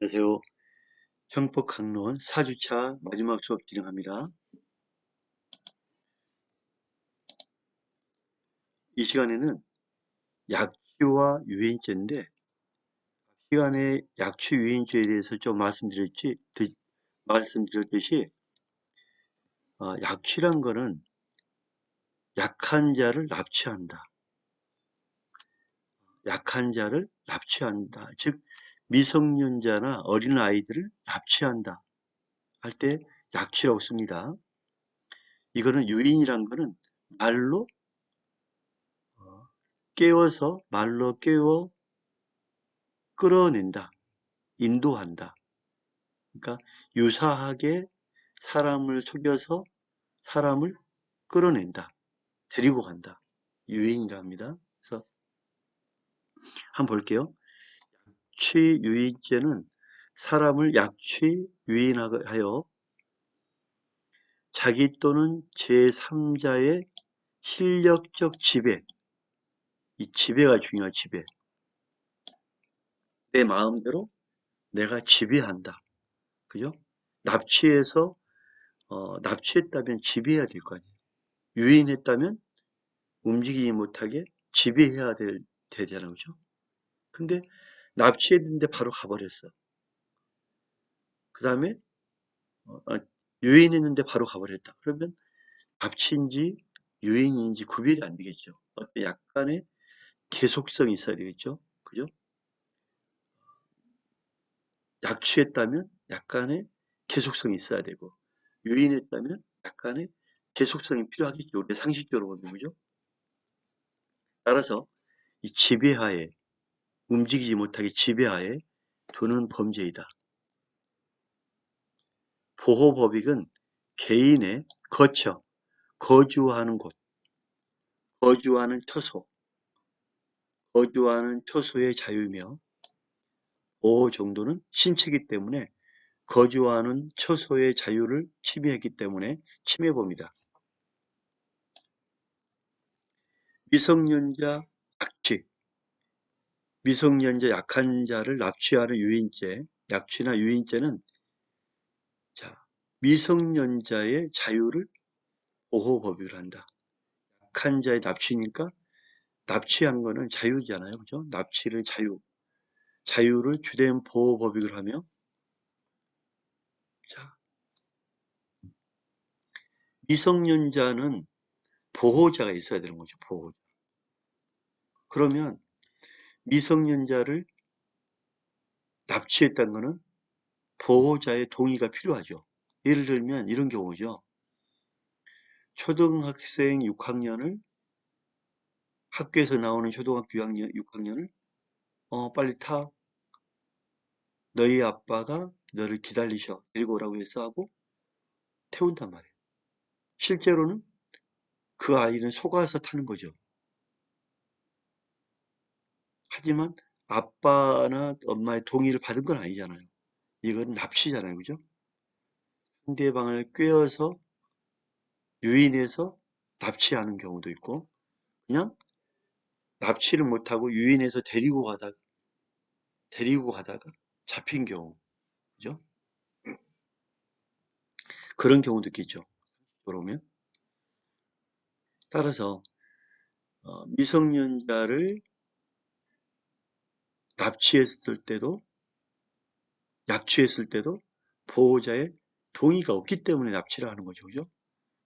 안녕하세요. 형법 강론 4주차 마지막 수업 진행합니다. 이 시간에는 약취와 유인죄인데, 시간에 약취 유인죄에 대해서 좀 말씀드렸듯이, 약취란 거는 약한 자를 납치한다. 약한 자를 납치한다. 즉, 미성년자나 어린 아이들을 납치한다 할 때 약취라고 씁니다. 이거는 유인이란 거는 말로 말로 깨워 끌어낸다. 인도한다. 그러니까 유사하게 사람을 속여서 사람을 끌어낸다. 데리고 간다. 유인이랍니다. 그래서 한번 볼게요. 취유인죄는 사람을 약취 유인하여 자기 또는 제3자의 실력적 지배, 이 지배가 중요한 지배. 내 마음대로 내가 지배한다. 그죠? 납치해서 납치했다면 지배해야 될 거 아니에요. 유인했다면 움직이지 못하게 지배해야 되잖아요. 그죠? 근데 납치했는데 바로 가버렸어. 그 다음에 유인했는데 바로 가버렸다. 그러면 납치인지 유인인지 구별이 안 되겠죠. 어떤 약간의 계속성이 있어야 되겠죠. 그죠? 약취했다면 약간의 계속성이 있어야 되고, 유인했다면 약간의 계속성이 필요하겠죠. 우리 상식적으로 보면. 그죠? 따라서 이 지배하에, 움직이지 못하게 지배하에 두는 범죄이다. 보호법익은 개인의 거주하는 곳, 거주하는 처소의 자유며, 보호 정도는 신체이기 때문에 거주하는 처소의 자유를 침해했기 때문에 침해범이다. 미성년자 약취, 미성년자 약한 자를 납치하는 유인죄, 약취나 유인죄는 미성년자의 자유를 보호법익을 한다. 약한 자의 납치니까 납치한 거는 자유잖아요. 그죠? 납치를 자유를 주된 보호법익을 하며, 자, 미성년자는 보호자가 있어야 되는 거죠. 보호자. 그러면 미성년자를 납치했다는 거는 보호자의 동의가 필요하죠. 예를 들면 이런 경우죠. 초등학생 6학년을 학교에서 나오는 초등학교 6학년을 빨리 타. 너희 아빠가 너를 기다리셔. 데리고 오라고 해서 하고 태운단 말이에요. 실제로는 그 아이는 속아서 타는 거죠. 하지만 아빠나 엄마의 동의를 받은 건 아니잖아요. 이건 납치잖아요. 그죠? 상대방을 꿰어서 유인해서 납치하는 경우도 있고, 그냥 납치를 못하고 유인해서 데리고 가다가 잡힌 경우. 그죠? 그런 경우도 있겠죠. 그러면 따라서 미성년자를 납치했을 때도 약취했을 때도 보호자의 동의가 없기 때문에 납치를 하는 거죠. 그죠?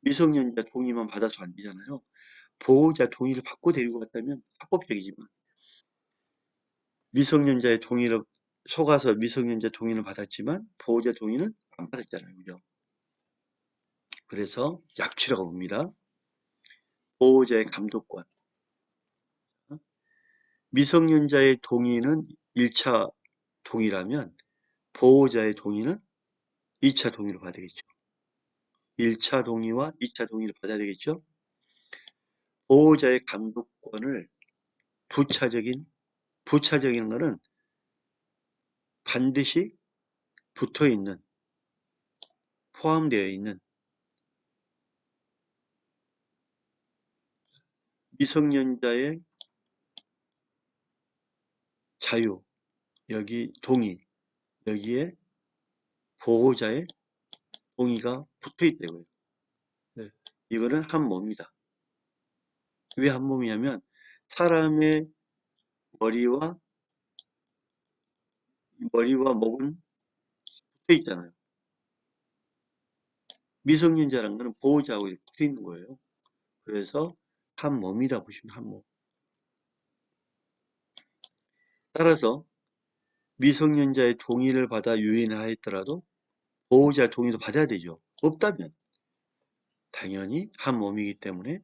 미성년자 동의만 받아서 안 되잖아요. 보호자 동의를 받고 데리고 갔다면 합법적이지만, 미성년자의 동의를 속아서 미성년자 동의를 받았지만 보호자 동의는 안 받았잖아요. 그죠? 그래서 약취라고 봅니다. 보호자의 감독권. 미성년자의 동의는 1차 동의라면 보호자의 동의는 2차 동의를 받아야 되겠죠. 1차 동의와 2차 동의를 받아야 되겠죠. 보호자의 감독권을 부차적인 것은 반드시 붙어 있는, 포함되어 있는 미성년자의 자유, 여기 동의, 여기에 보호자의 동의가 붙어 있다고요. 네. 이거는 한 몸이다. 왜 한 몸이냐면 사람의 머리와 목은 붙어 있잖아요. 미성년자라는 거는 보호자하고 이렇게 붙어 있는 거예요. 그래서 한 몸이다 보시면 한 몸. 따라서 미성년자의 동의를 받아 유인하였더라도 보호자의 동의도 받아야 되죠. 없다면 당연히 한 몸이기 때문에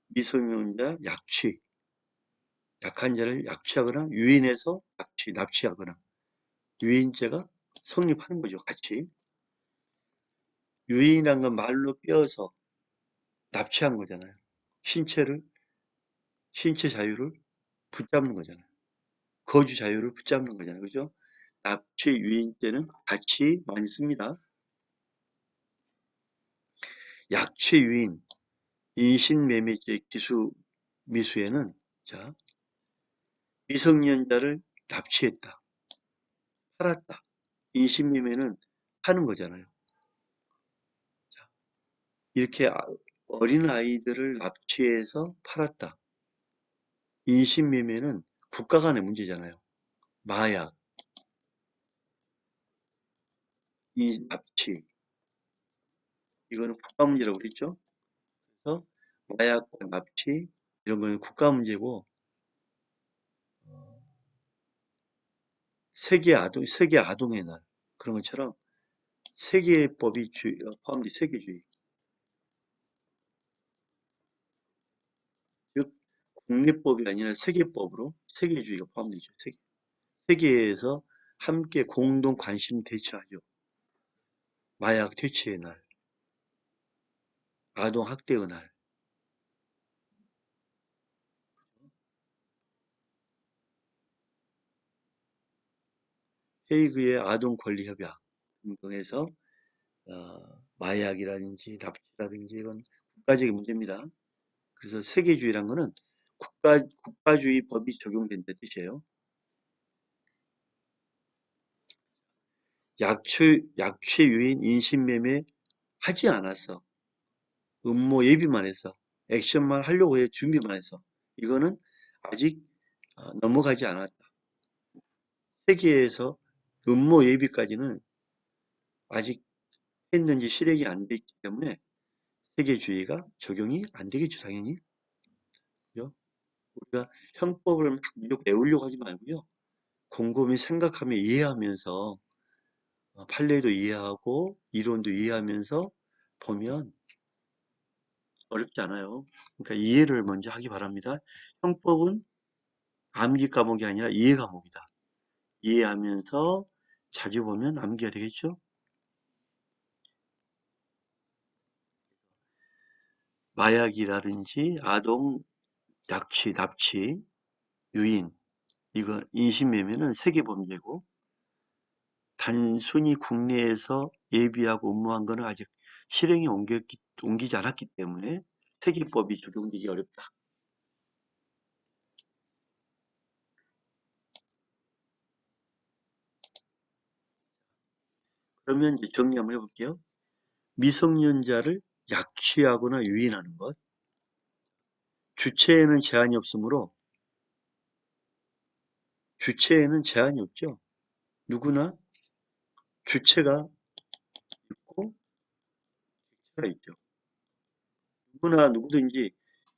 미성년자 약한 자를 약취하거나 유인해서 납치하거나 유인죄가 성립하는 거죠. 같이. 유인이란 건 말로 꿰어서 납치한 거잖아요. 신체 자유를 붙잡는 거잖아요. 거주 자유를 붙잡는 거잖아요. 그죠? 납치, 유인죄는 같이 많이 씁니다. 약취, 유인, 인신매매죄 미수에는 자, 미성년자를 납치했다, 팔았다. 인신매매는 파는 거잖아요. 자, 이렇게 어린 아이들을 납치해서 팔았다. 인신매매는 국가 간의 문제잖아요. 마약, 이 납치, 이거는 국가 문제라고 그랬죠. 그래서 마약과 납치 이런 거는 국가 문제고 세계 아동의 날 그런 것처럼 세계법이 포함된 세계주의, 즉 국내법이 아니라 세계법으로 세계주의가 포함되죠. 세계에서 함께 공동 관심 대처하죠. 마약 퇴치의 날, 아동 학대의 날, 헤이그의 아동 권리 협약 등등에서 마약이라든지 납치라든지 이건 국가적인 문제입니다. 그래서 세계주의란 거는 국가주의 법이 적용된다는 뜻이에요. 약취 유인 인신매매 하지 않았어. 음모 예비만 했어. 액션만 하려고 해 준비만 했어. 이거는 아직 넘어가지 않았다. 세계에서 음모 예비까지는 아직 했는지 실행이 안 됐기 때문에 세계주의가 적용이 안 되겠죠, 당연히. 그죠? 우리가 형법을 막 무조건 외우려고 하지 말고요. 곰곰이 생각하며 이해하면서 판례도 이해하고 이론도 이해하면서 보면 어렵지 않아요. 그러니까 이해를 먼저 하기 바랍니다. 형법은 암기 과목이 아니라 이해 과목이다. 이해하면서 자주 보면 암기가 되겠죠? 마약이라든지 아동 약취, 납치, 유인, 이거 인신매매는 세계범죄고 단순히 국내에서 예비하고 음모한 거는 아직 실행에 옮기지 않았기 때문에 세계법이 적용되기 어렵다. 그러면 이제 정리 한번 해볼게요. 미성년자를 약취하거나 유인하는 것. 주체에는 제한이 없으므로 주체에는 제한이 없죠. 누구나 주체가 있고 객체가 있죠. 누구나 누구든지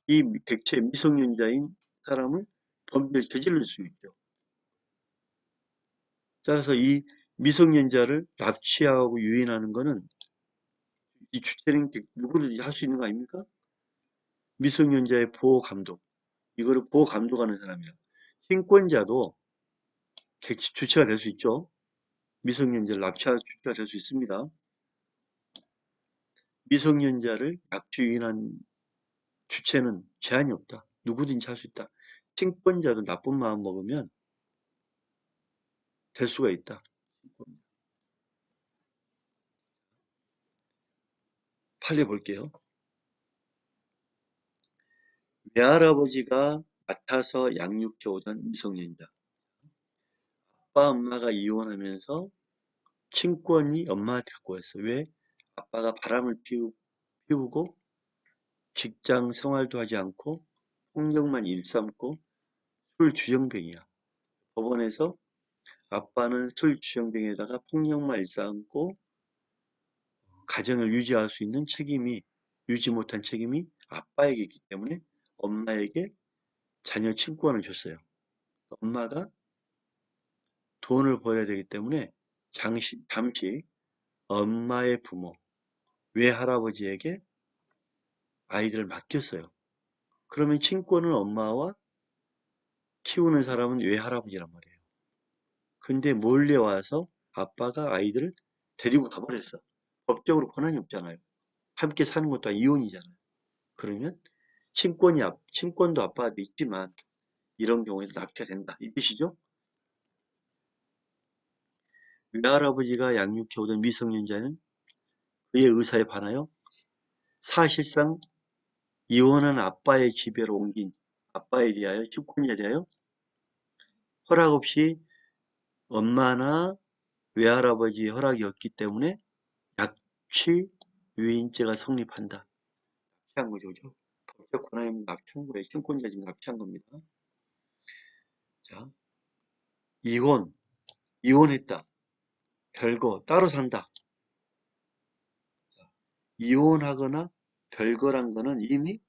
이 객체 미성년자인 사람을 범죄를 저지를 수 있죠. 따라서 이 미성년자를 납치하고 유인하는 것은 이 주체는 누구든지 할 수 있는 거 아닙니까? 미성년자의 보호 감독. 이거를 보호 감독하는 사람이야. 신권자도 주체가 될 수 있죠. 미성년자를 납치할 주체가 될 수 있습니다. 미성년자를 약취 유인한 주체는 제한이 없다. 누구든지 할 수 있다. 친권자도 나쁜 마음 먹으면 될 수가 있다. 판례 볼게요. 외할아버지가 맡아서 양육해 오던 미성년자. 아빠 엄마가 이혼하면서 친권이 엄마한테 갖고 왔어. 왜? 아빠가 바람을 피우고 직장 생활도 하지 않고 폭력만 일삼고 술 주정뱅이야. 법원에서 아빠는 술 주정뱅이에다가 폭력만 일삼고 가정을 유지할 수 있는 책임이 유지 못한 책임이 아빠에게 있기 때문에 엄마에게 자녀 친권을 줬어요. 엄마가 돈을 벌어야 되기 때문에 잠시 엄마의 부모, 외할아버지에게 아이들을 맡겼어요. 그러면 친권은 엄마와 키우는 사람은 외할아버지란 말이에요. 근데 몰래 와서 아빠가 아이들을 데리고 가버렸어. 법적으로 권한이 없잖아요. 함께 사는 것도 이혼이잖아요. 그러면 친권도 아빠한테 있지만 이런 경우에도 납치가 된다. 이 뜻이죠? 외할아버지가 양육해오던 미성년자는 그의 의사에 반하여 사실상 이혼한 아빠의 지배로 옮긴 아빠에 대하여 친권자에 대하여 허락 없이 엄마나 외할아버지의 허락이 없기 때문에 납치 유인죄가 성립한다. 납치한 거죠. 그죠? 법적 권한이 납치한 거예요. 친권자 지금 납치한 겁니다. 자, 이혼했다. 별거, 따로 산다. 이혼하거나 별거란 거는 이미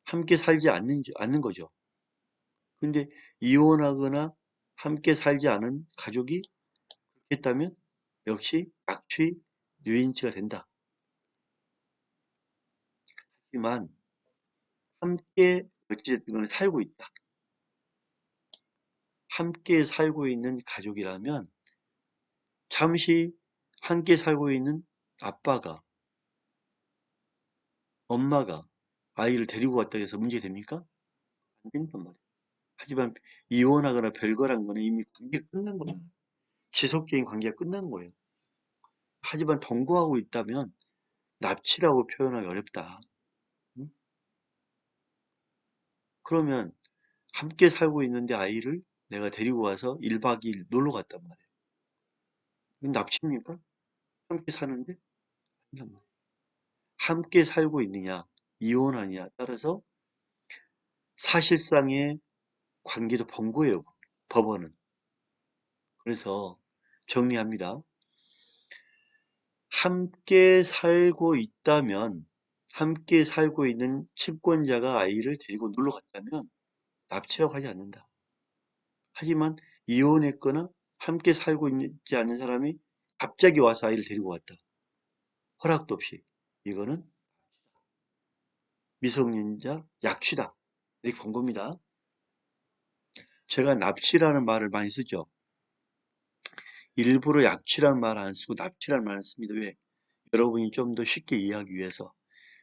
함께 살지 않는 거죠. 근데 이혼하거나 함께 살지 않은 가족이 했다면 역시 약취 유인죄가 된다. 하지만 함께 어찌됐든 간에 살고 있다. 함께 살고 있는 가족이라면 잠시 함께 살고 있는 아빠가 엄마가 아이를 데리고 왔다 해서 문제됩니까? 안 된단 말이에요. 하지만 이혼하거나 별거란 거는 이미 관계가 끝난 거예요. 지속적인 관계가 끝난 거예요. 하지만 동거하고 있다면 납치라고 표현하기 어렵다. 응? 그러면 함께 살고 있는데 아이를 내가 데리고 와서 1박 2일 놀러 갔단 말이에요. 이건 납치입니까? 함께 사는데? 아니란 말이에요. 함께 살고 있느냐, 이혼하느냐 따라서 사실상의 관계도 번 거예요. 법원은. 그래서 정리합니다. 함께 살고 있다면 함께 살고 있는 친권자가 아이를 데리고 놀러 갔다면 납치라고 하지 않는다. 하지만 이혼했거나 함께 살고 있지 않는 사람이 갑자기 와서 아이를 데리고 왔다. 허락도 없이. 이거는 미성년자 약취다. 이렇게 본 겁니다. 제가 납치라는 말을 많이 쓰죠. 일부러 약취라는 말 안 쓰고 납치라는 말을 씁니다. 왜? 여러분이 좀 더 쉽게 이해하기 위해서.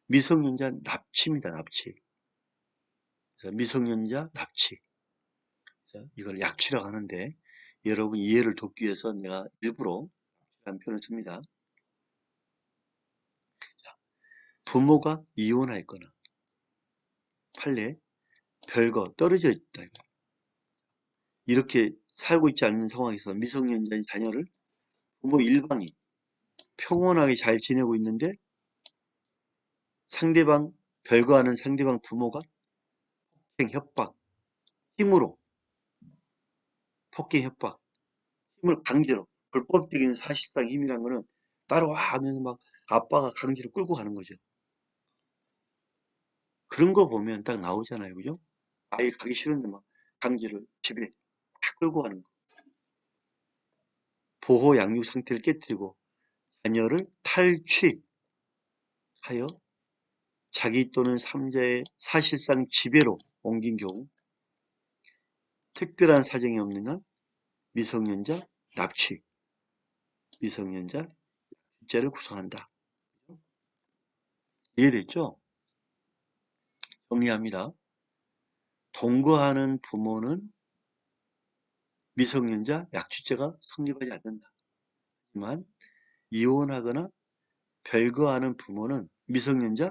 미성년자 납치입니다. 납치. 그래서 미성년자 납치. 그래서 이걸 약취라고 하는데 여러분 이해를 돕기 위해서 내가 일부러 납치라는 표현을 씁니다. 부모가 이혼하였거나 판례 별거 떨어져 있다. 이렇게 살고 있지 않는 상황에서 미성년자인 자녀를 부모 일방이 평온하게 잘 지내고 있는데 상대방 별거하는 상대방 부모가 폭행, 협박, 힘으로 폭행, 협박, 힘을 강제로 불법적인 사실상 힘이란 거는 따라와 하면서 막 아빠가 강제로 끌고 가는 거죠. 그런 거 보면 딱 나오잖아요. 그죠? 아이 가기 싫은데 막 강제로 집에 막 끌고 가는 거. 보호 양육 상태를 깨뜨리고 자녀를 탈취하여 자기 또는 삼자의 사실상 지배로 옮긴 경우 특별한 사정이 없는 한 미성년자 납치, 미성년자 죄를 구성한다. 이해됐죠? 정리합니다. 동거하는 부모는 미성년자 약취죄가 성립하지 않는다. 하지만 이혼하거나 별거하는 부모는 미성년자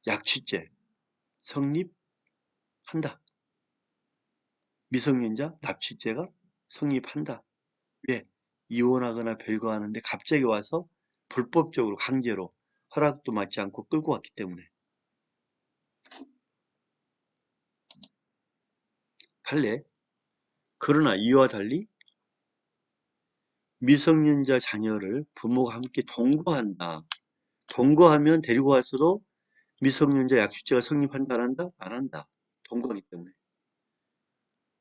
약취죄 성립한다. 미성년자 납치죄가 성립한다. 왜? 이혼하거나 별거하는데 갑자기 와서 불법적으로 강제로 허락도 받지 않고 끌고 왔기 때문에. 판례. 그러나 이와 달리 미성년자 자녀를 부모가 함께 동거한다. 동거하면 데리고 왔어도 미성년자 약수죄가 성립한다 안 한다? 안 한다. 동거하기 때문에.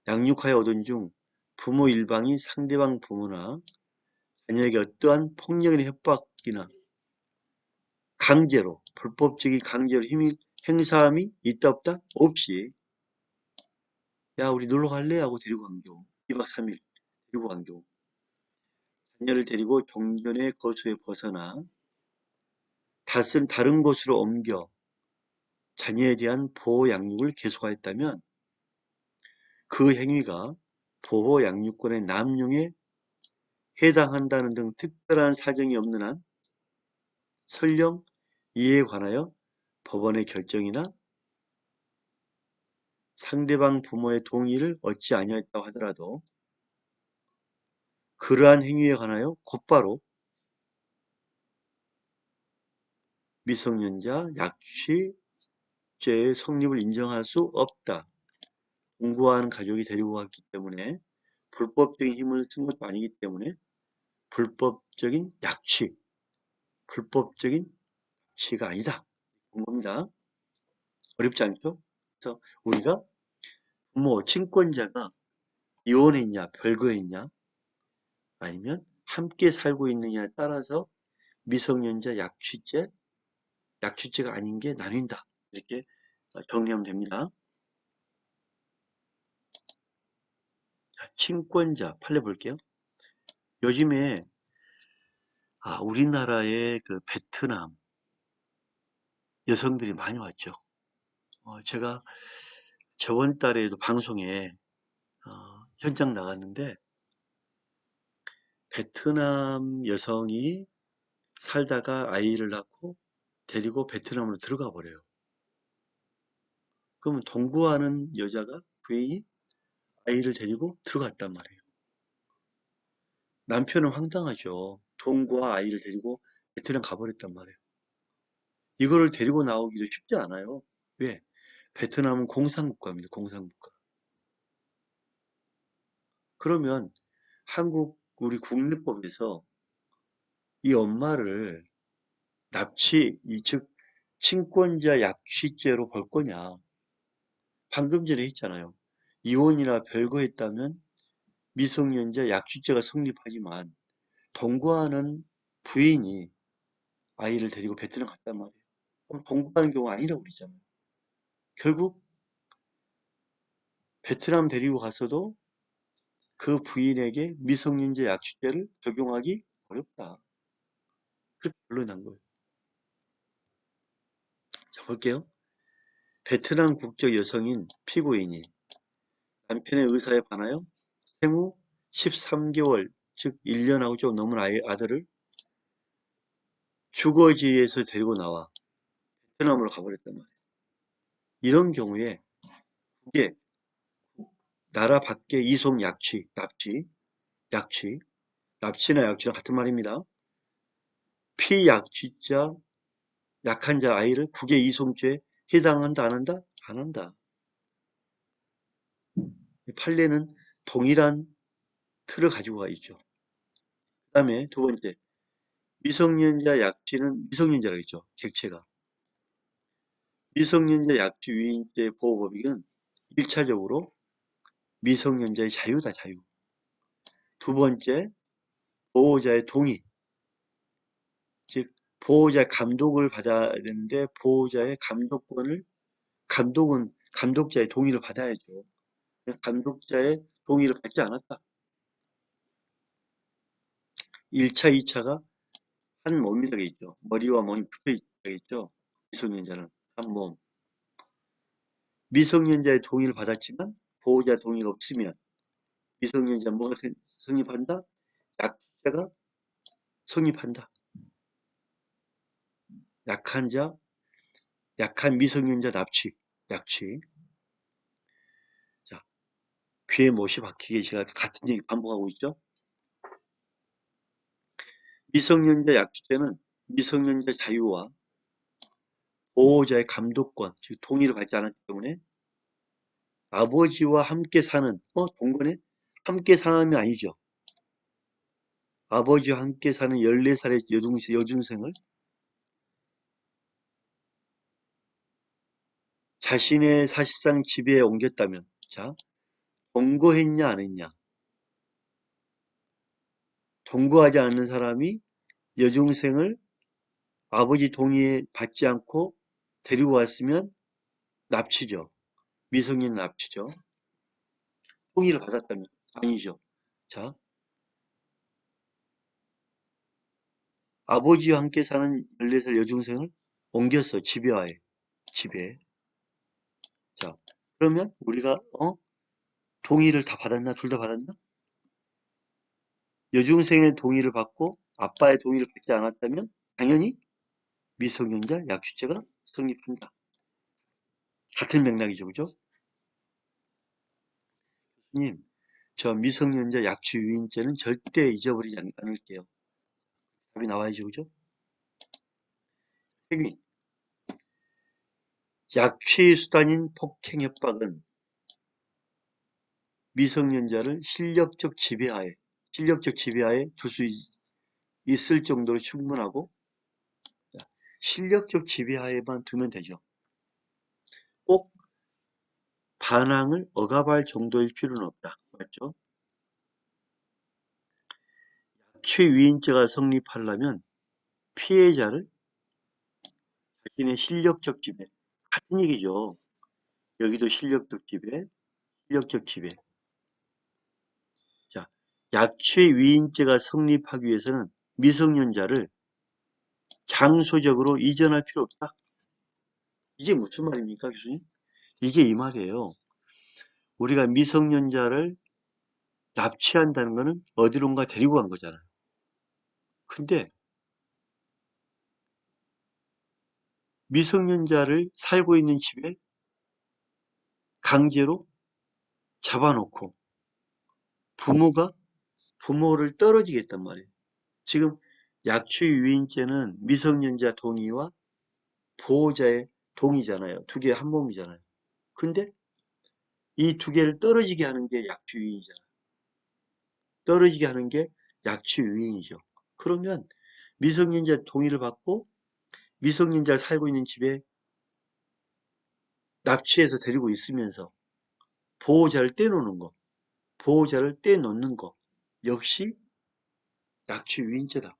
양육하여 얻은 중 부모 일방이 상대방 부모나 자녀에게 어떠한 폭력이나 협박이나 강제로 불법적인 강제로 힘이 행사함이 있다 없다? 없이 야 우리 놀러 갈래? 하고 데리고 간 경우 2박 3일 데리고 간 경우 자녀를 데리고 종전의 거소에 벗어나 다른 곳으로 옮겨 자녀에 대한 보호 양육을 계속하였다면 그 행위가 보호 양육권의 남용에 해당한다는 등 특별한 사정이 없는 한 설령 이에 관하여 법원의 결정이나 상대방 부모의 동의를 얻지 아니하였다고 하더라도 그러한 행위에 관하여 곧바로 미성년자 약취죄의 성립을 인정할 수 없다. 동거하는 가족이 데리고 갔기 때문에 불법적인 힘을 쓴 것도 아니기 때문에 불법적인 불법적인 약취가 아니다. 그런 겁니다. 어렵지 않죠? 그래서 우리가 부모, 친권자가 이혼했냐, 별거했냐, 아니면 함께 살고 있느냐에 따라서 미성년자 약취죄가 아닌 게 나뉜다. 이렇게 정리하면 됩니다. 친권자 판례 볼게요. 요즘에 우리나라에 그 베트남 여성들이 많이 왔죠. 제가 저번 달에도 방송에 현장 나갔는데 베트남 여성이 살다가 아이를 낳고 데리고 베트남으로 들어가 버려요. 그러면 동거하는 여자가 부인이 아이를 데리고 들어갔단 말이에요. 남편은 황당하죠. 동거와 아이를 데리고 베트남 가버렸단 말이에요. 이거를 데리고 나오기도 쉽지 않아요. 왜? 베트남은 공산국가입니다. 공산국가. 그러면 우리 국내법에서 이 엄마를 즉 친권자 약취죄로 볼 거냐. 방금 전에 했잖아요. 이혼이나 별거했다면 미성년자 약취죄가 성립하지만 동거하는 부인이 아이를 데리고 베트남 갔단 말이에요. 그럼 동거하는 경우가 아니라고 그러잖아요. 결국 베트남 데리고 가서도 그 부인에게 미성년자 약취죄를 적용하기 어렵다. 그렇게 결론이 난 거예요. 자, 볼게요. 베트남 국적 여성인 피고인이 남편의 의사에 반하여 생후 13개월, 즉 1년하고 좀 넘은 아들을 주거지에서 데리고 나와 베트남으로 가버렸단 말이에요. 이런 경우에 그게 나라 밖에 이송 납치나 약취랑 같은 말입니다. 피약취자, 약한 자 아이를 국외 이송죄에 해당한다 안 한다? 안 한다. 판례는 동일한 틀을 가지고 가 있죠. 그 다음에 두 번째, 미성년자 약취는 미성년자라고 했죠. 객체가. 미성년자 약취 위인죄 보호법익은 1차적으로 미성년자의 자유다, 자유. 두 번째, 보호자의 동의. 즉, 보호자의 감독을 받아야 되는데, 보호자의 감독자의 동의를 받아야죠. 감독자의 동의를 받지 않았다. 1차, 2차가 한 몸이라고 있죠. 머리와 몸이 붙어 있죠. 미성년자는 한 몸. 미성년자의 동의를 받았지만 보호자 동의가 없으면 미성년자 뭐가 성립한다? 약자가 성립한다. 약한 미성년자 약취. 자, 귀에 못이 박히게 제가 같은 얘기 반복하고 있죠. 미성년자 약주죄는 미성년자 자유와 보호자의 감독권, 즉 동의를 받지 않았기 때문에 아버지와 함께 사는, 동거네? 함께 사람이 아니죠. 아버지와 함께 사는 14살의 여중생을 자신의 사실상 집에 옮겼다면, 자, 동거했냐 안 했냐? 동거하지 않는 사람이 여중생을 아버지 동의 받지 않고 데리고 왔으면 납치죠. 미성년 납치죠. 동의를 받았다면 아니죠. 자, 아버지와 함께 사는 14살 여중생을 옮겼어. 집에. 자, 그러면 우리가 동의를 다 받았나? 둘 다 받았나? 여중생의 동의를 받고 아빠의 동의를 받지 않았다면 당연히 미성년자 약주죄가 성립한다. 같은 맥락이죠. 그죠? 교수님, 저 미성년자 약취 유인죄는 절대 잊어버리지 않을게요. 답이 나와야죠. 그죠? 행위. 약취 수단인 폭행 협박은 미성년자를 실력적 지배하에 둘 수 있을 정도로 충분하고 실력적 지배하에만 두면 되죠. 꼭 반항을 억압할 정도일 필요는 없다. 맞죠? 약취유인죄가 성립하려면 피해자를 자신의 실력적 지배, 같은 얘기죠. 여기도 실력적 지배. 자, 약취유인죄가 성립하기 위해서는 미성년자를 장소적으로 이전할 필요 없다. 이게 무슨 말입니까, 교수님? 이게 이 말이에요. 우리가 미성년자를 납치한다는 것은 어디론가 데리고 간 거잖아요. 근데 미성년자를 살고 있는 집에 강제로 잡아놓고 부모를 떨어지게 했단 말이에요. 지금 약취유인죄는 미성년자 동의와 보호자의 동의잖아요. 두 개 한 몸이잖아요. 근데 이 두 개를 떨어지게 하는 게 약취유인이잖아요. 떨어지게 하는 게 약취유인이죠. 그러면 미성년자 동의를 받고 미성년자가 살고 있는 집에 납치해서 데리고 있으면서 보호자를 떼놓는 거, 보호자를 떼놓는 거 역시 약취유인죄다.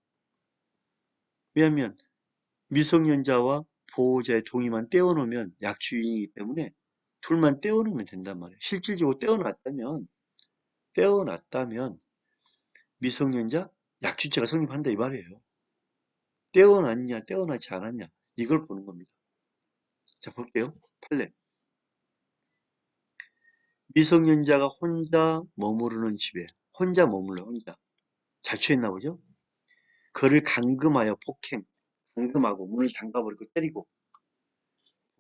왜냐하면 미성년자와 보호자의 동의만 떼어놓으면 약취유인이기 때문에 둘만 떼어놓으면 된단 말이에요. 실질적으로 떼어놨다면 미성년자 약취죄가 성립한다 이 말이에요. 떼어놨냐 떼어놨지 않았냐 이걸 보는 겁니다. 자 볼게요. 판례. 미성년자가 혼자 머무르는 집에 혼자 머물러 혼자 자취했나 보죠. 그를 감금하여 감금하고 문을 잠가버리고 때리고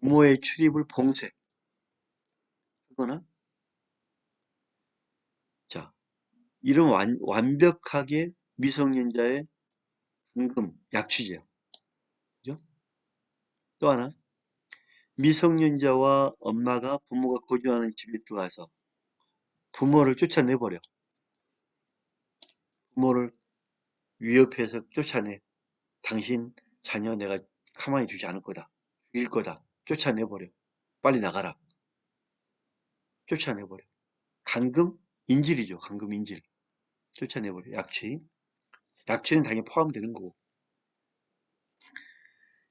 부모의 출입을 봉쇄하거나 자 이런 완벽하게 미성년자의 감금, 약취죄요. 그죠? 또 하나 미성년자와 엄마가 부모가 거주하는 집에 들어가서 부모를 쫓아내버려. 부모를 위협해서 쫓아내. 당신 자녀 내가 가만히 두지 않을 거다. 죽일 거다. 쫓아내버려. 빨리 나가라. 쫓아내버려. 감금 인질이죠. 감금 인질. 쫓아내버려. 약취. 약취는 당연히 포함되는 거고.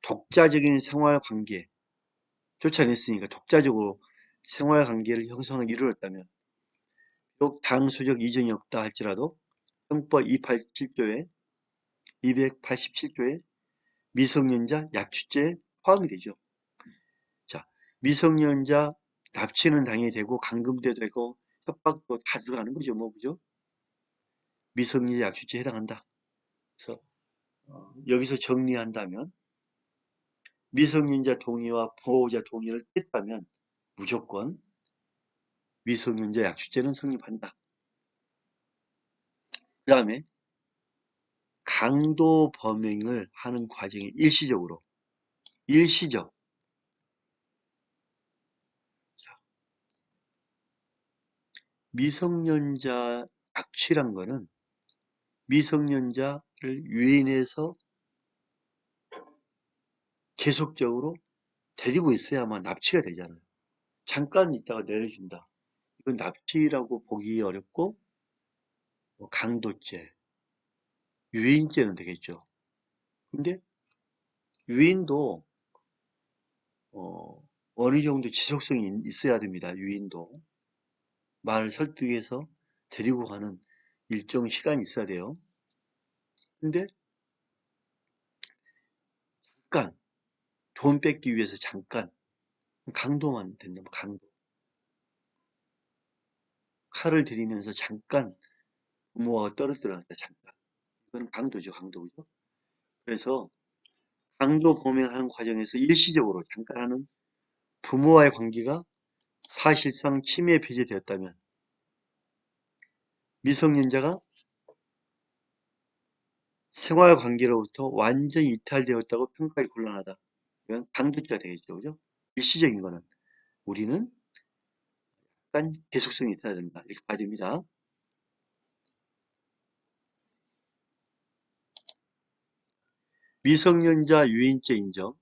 독자적인 생활관계. 쫓아냈으니까 독자적으로 생활관계를 형성하기 이르렀다면 비록 당소적 이전이 없다 할지라도 형법 287조에 미성년자 약취죄에 포함이 되죠. 자, 미성년자 납치는 당연히 되고 감금도 되고 협박도 다 들어가는 거죠. 뭐 그죠? 미성년자 약취죄에 해당한다. 그래서 여기서 정리한다면 미성년자 동의와 보호자 동의를 뺐다면 무조건 미성년자 약취죄는 성립한다. 그 다음에 강도 범행을 하는 과정이 일시적. 미성년자 납치란 거는 미성년자를 유인해서 계속적으로 데리고 있어야만 납치가 되잖아요. 잠깐 있다가 내려준다. 이건 납치라고 보기 어렵고 강도죄, 유인죄는 되겠죠. 근데 유인도 어느 정도 지속성이 있어야 됩니다. 유인도. 말을 설득해서 데리고 가는 일정 시간이 있어야 돼요. 근데 잠깐 돈 뺏기 위해서 잠깐 강도만 된다면 강도. 칼을 들이면서 잠깐 부모가 떨어뜨렸다 잠깐. 이건 강도죠, 강도죠. 그래서 강도 범행하는 과정에서 일시적으로 잠깐 하는 부모와의 관계가 사실상 침해 폐지되었다면 미성년자가 생활 관계로부터 완전히 이탈되었다고 평가하기 곤란하다. 이건 강도죄가 되겠죠, 그죠? 일시적인 거는 우리는 약간 계속성이 있어야 된다. 이렇게 봐야 됩니다. 미성년자 유인죄 인정.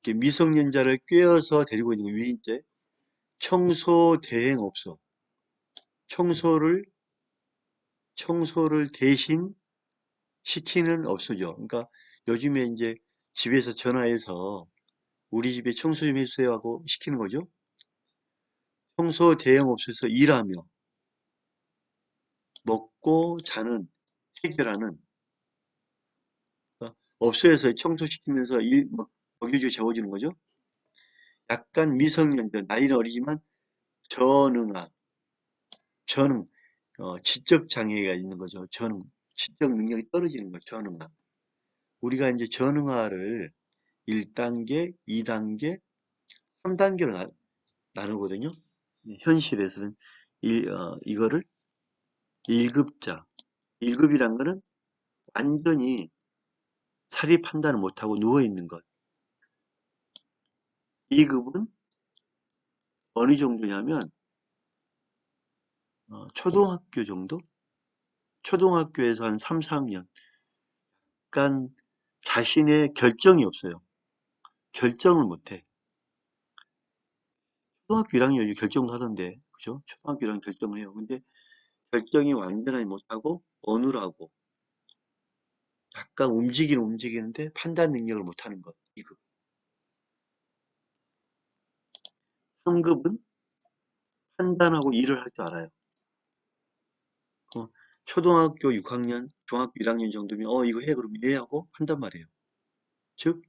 이렇게 미성년자를 꿰어서 데리고 있는 유인죄. 청소 대행업소. 청소를 대신 시키는 업소죠. 그러니까 요즘에 이제 집에서 전화해서 우리 집에 청소 좀 해주세요 하고 시키는 거죠. 청소 대행업소에서 일하며 먹고 자는 해결하는 업소에서 청소시키면서 먹여주고 재워주는 거죠. 약간 미성년자, 나이는 어리지만 저능아, 저능, 지적 장애가 있는 거죠. 저능, 지적 능력이 떨어지는 거죠. 저능아. 우리가 이제 저능아를 1단계, 2단계, 3단계로 나누거든요. 현실에서는 이거를 1급자, 1급이란 거는 완전히 사리 판단을 못하고 누워있는 것. 2급은 어느 정도냐면 초등학교 정도? 초등학교에서 한 3, 4학년. 약간 자신의 결정이 없어요. 결정을 못해. 초등학교 1학년이 결정을 하던데, 그죠? 초등학교 1학년 결정을 해요. 근데 결정이 완전하게 못하고 어눌하고 약간 움직이는데 판단 능력을 못하는 것. 2급. 3급은 판단하고 일을 할 줄 알아요. 초등학교 6학년, 중학교 1학년 정도면 이거 해 그러면 예 하고 한단 말이에요. 즉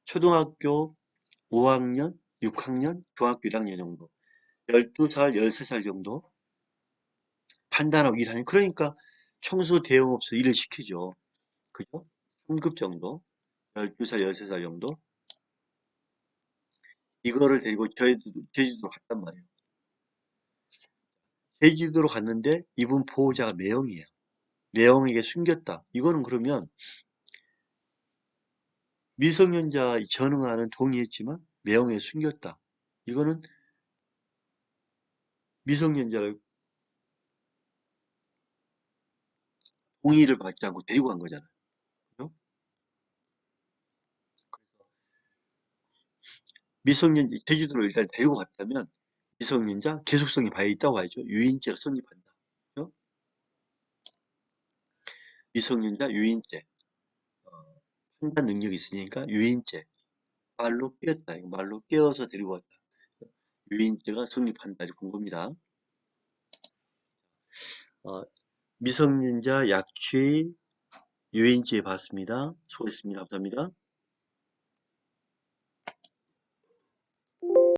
초등학교 5학년, 6학년, 중학교 1학년 정도 12살, 13살 정도 판단하고 일하는 그러니까 청소 대응업소 일을 시키죠. 그죠? 3급 정도 12살, 13살 정도 이거를 데리고 제주도로 갔단 말이에요. 제주도로 갔는데 이분 보호자가 매형이에요. 매형에게 숨겼다. 이거는 그러면 미성년자 전응아는 동의했지만 매형에 숨겼다. 이거는 미성년자를 동의를 받지 않고 데리고 간 거잖아요. 그죠? 미성년자 제주도로 일단 데리고 갔다면 미성년자 계속성이 봐야 있다고 봐야죠. 유인죄가 성립한다. 그죠? 미성년자 유인죄 판단 능력이 있으니까 유인죄 말로 깨웠다. 말로 깨워서 데리고 갔다. 유인죄가 성립한다. 이렇게 본 겁니다. 어, 미성년자 약취 유인죄 봤습니다. 수고했습니다. 감사합니다.